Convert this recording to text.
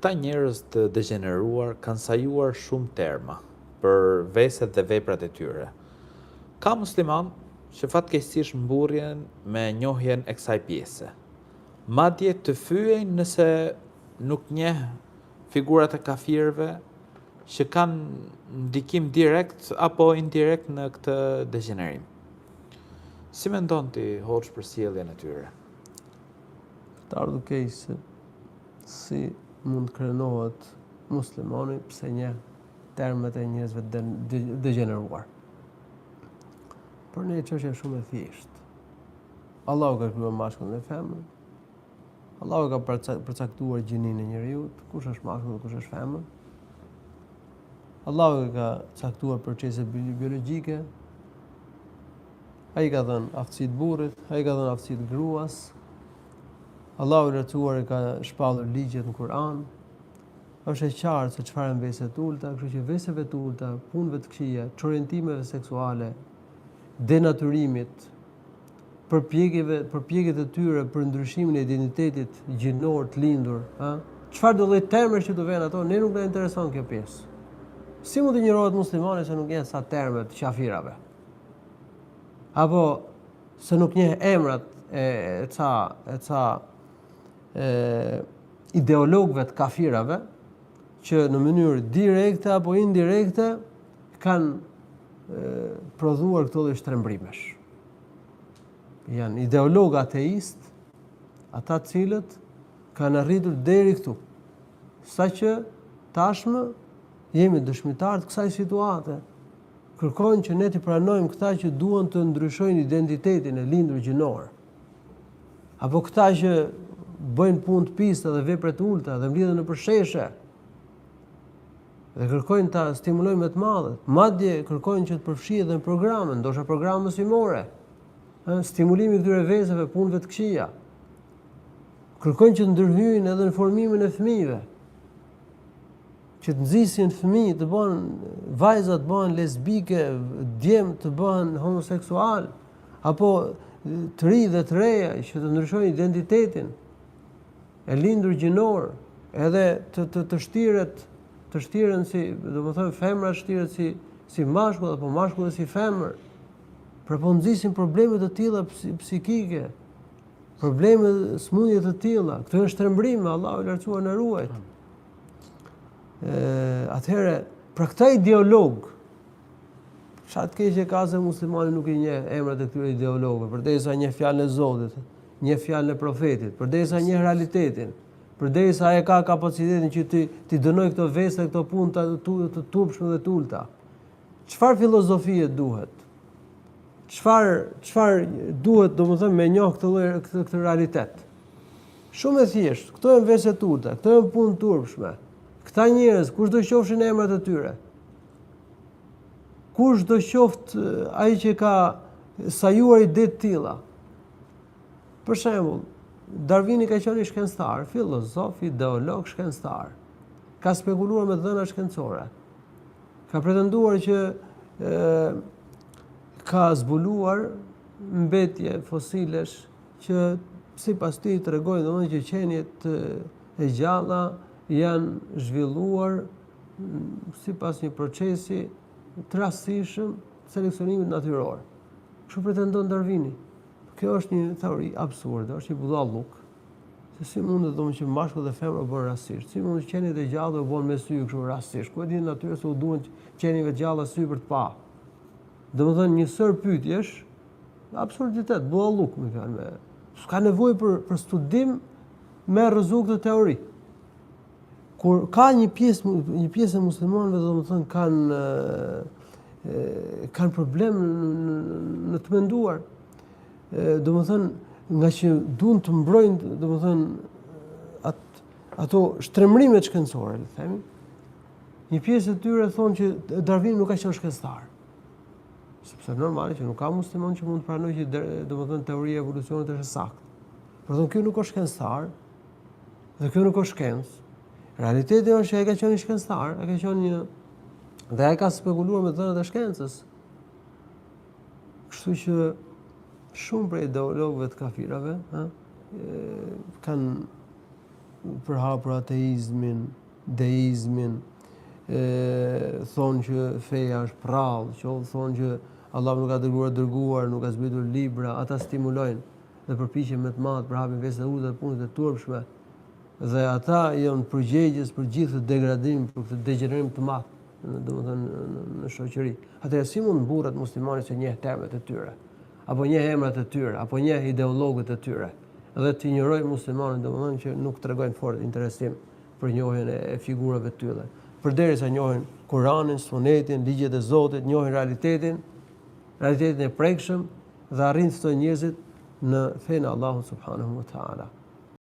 Këta njerëz të degeneruar kanë sajuar shumë terma për veset dhe veprat e tyre. Ka musliman që fatkeqësisht mburrjen me njohjen e kësaj pjese. Madje të fyejnë nëse nuk njeh figurat e kafirëve që kanë ndikim direkt apo indirekt në këtë degenerim. Si mendon ti, Hoxh, për sjelljen e tyre? Të ardhur keq se si mund krenohet muslimani pse njeh termet e njerëzve degeneruar. Për ne çështja është shumë e thjeshtë. Allahu ka krijuar mashkullin dhe femrën. Allahu ka përcaktuar gjinin e njeriut, kush është mashkull dhe kush është femër. Allahu ka caktuar procese biologjike. Ai ka dhënë aftësitë burrit, ai ka dhënë aftësitë gruas. Allahu i lartësuar ka shpallur ligjet në Kur'an. Është e qartë se çfarë janë veset ulta, kështu që veseve të ulta, punëve të këqija, çorientimeve seksuale, denaturimit, përpjekjet e tyre për ndryshimin e identitetit gjinor të lindur, çfarë do lloj termesh që do vjen ato, ne nuk na intereson kjo pjesë. Si mund të njohërohet muslimani se nuk njeh sa terme të qafirave? Apo se nuk njeh emrat e ca ideologëve të kafirave që në mënyrë direkte apo indirekte kanë prodhuar këto lloj shtrembrimesh. Janë ideologë ateist, ata të cilët kanë arritur deri këtu, saqë tashmë jemi dëshmitar të kësaj situate. Kërkojnë që ne t'i pranojmë këta që duan të ndryshojnë identitetin e lindur gjinor. Apo këta që bëjnë punë të pista dhe vepra të ulta dhe mblidhen në përsheshe. Dhe kërkojnë ta stimulojnë me të madhe. Madje kërkojnë që të përfshihet edhe në programe, ndoshta programe mësimore. Stimulimi këtyre vezave, punëve të këqija. Kërkojnë që të ndërhyjnë edhe në formimin e fëmijëve. Që të nxisin fëmijë të bëhen vajza të bëhen lesbike, djem të bëhen homoseksual, apo të ri dhe të reja që të ndryshojnë identitetin e lindur gjinor, edhe të shtiren si, domethënë femra shtiret si mashkull apo mashkulli si femër. Pra po nxisin probleme të tilla psikike, probleme smundje të tilla. Këto janë shtrembrime, Allahu i lartësuar na ruaj. Atëherë, pra këta ideolog, çfarë të keq e ka se muslimani nuk i njeh emrat e këtyre ideologëve, përdesë njeh fjalën e Zotit, njeh fjalën e profetit, përdesë njeh realitetin, përdesë ai ka kapacitetin që ti dënoj këto vese, këto punë të turpshme dhe të ulta. Çfarë filozofie duhet? Çfarë duhet, domethënë, me njoh këtë realitet? Shumë e thjeshtë. Këto janë vese të ulta, këto janë punë turpshme. Këta njerëz, kush do qofshin emrat e tyre? Kush do qoftë ai që ka sajuar ide të tilla? Për shembull, Darwini ka qenë shkencëtar, filozof, ideolog, shkencëtar. Ka spekuluar me dhëna shkencore. Ka pretenduar që ka zbuluar mbetje fosilesh që sipas tij tregojnë domosdoshmë që qenjet e gjalla janë zhvilluar sipas një procesi të rastësishëm seleksionimit natyror. Kështu pretendon Darwini. Kjo është një teori absurde, është një budalluk. Se si mundet domosdoshmë që mashkull dhe femra bëhen rastësisht? Si mund qenjet e gjalla të bëhen me sy kështu rastësisht? Ku e dinë natyrë se u duan qenieve të gjalla sy për të pa? Domethënë një sër pyetjesh, absurditet, budalluk, më fjalë. S'ka nevojë për studim me rrezik të teori. Kur ka një pjesë e muslimanëve domethënë kanë problem në të menduar. Domethënë nga që duan të mbrojnë domethënë ato shtremrimet shkencore, le të themi. Një pjesë e tyre thonë që Darwini nuk ka qenë shkencëtar. Sepse normalisht që nuk ka musliman që mund të pranojë që domethënë teoria e evolucionit është saktë. Por thonë kjo nuk është shkencëtar, dhe kjo nuk është shkencë. Realiteti është që ai ka qenë shkencëtar, ai ka qenë dhe ai ka spekuluar me dhënat e shkencës. Kështu që shumë prej ideologëve të kafirave kanë përhapur ateizmin, deizmin, thonë që feja është prallë, që thonë që Allah nuk ka dërguar, nuk ka zbritur libra, ata stimulojnë dhe përpiqen me të madh për hapin vesë dhe punët e turpshme. Dhe ata janë përgjegjës për gjithë këtë degradim, për këtë degenerim të madh, domethënë në shoqëri. Atëherë si mund burrat muslimani që njeh termet e tyre, apo njeh emrat e tyre, apo njeh ideologët e tyre, dhe të injorojë muslimanin, domethënë që nuk tregojnë fort interesim për njohjen e figurave të tyre. Përderisa njohin Kur'anin, Sunetin, ligjet e Zotit, njohin realitetin e prekshëm dhe arrin të ftojnë njerëzit në fenë Allahut subhanahu wa taala.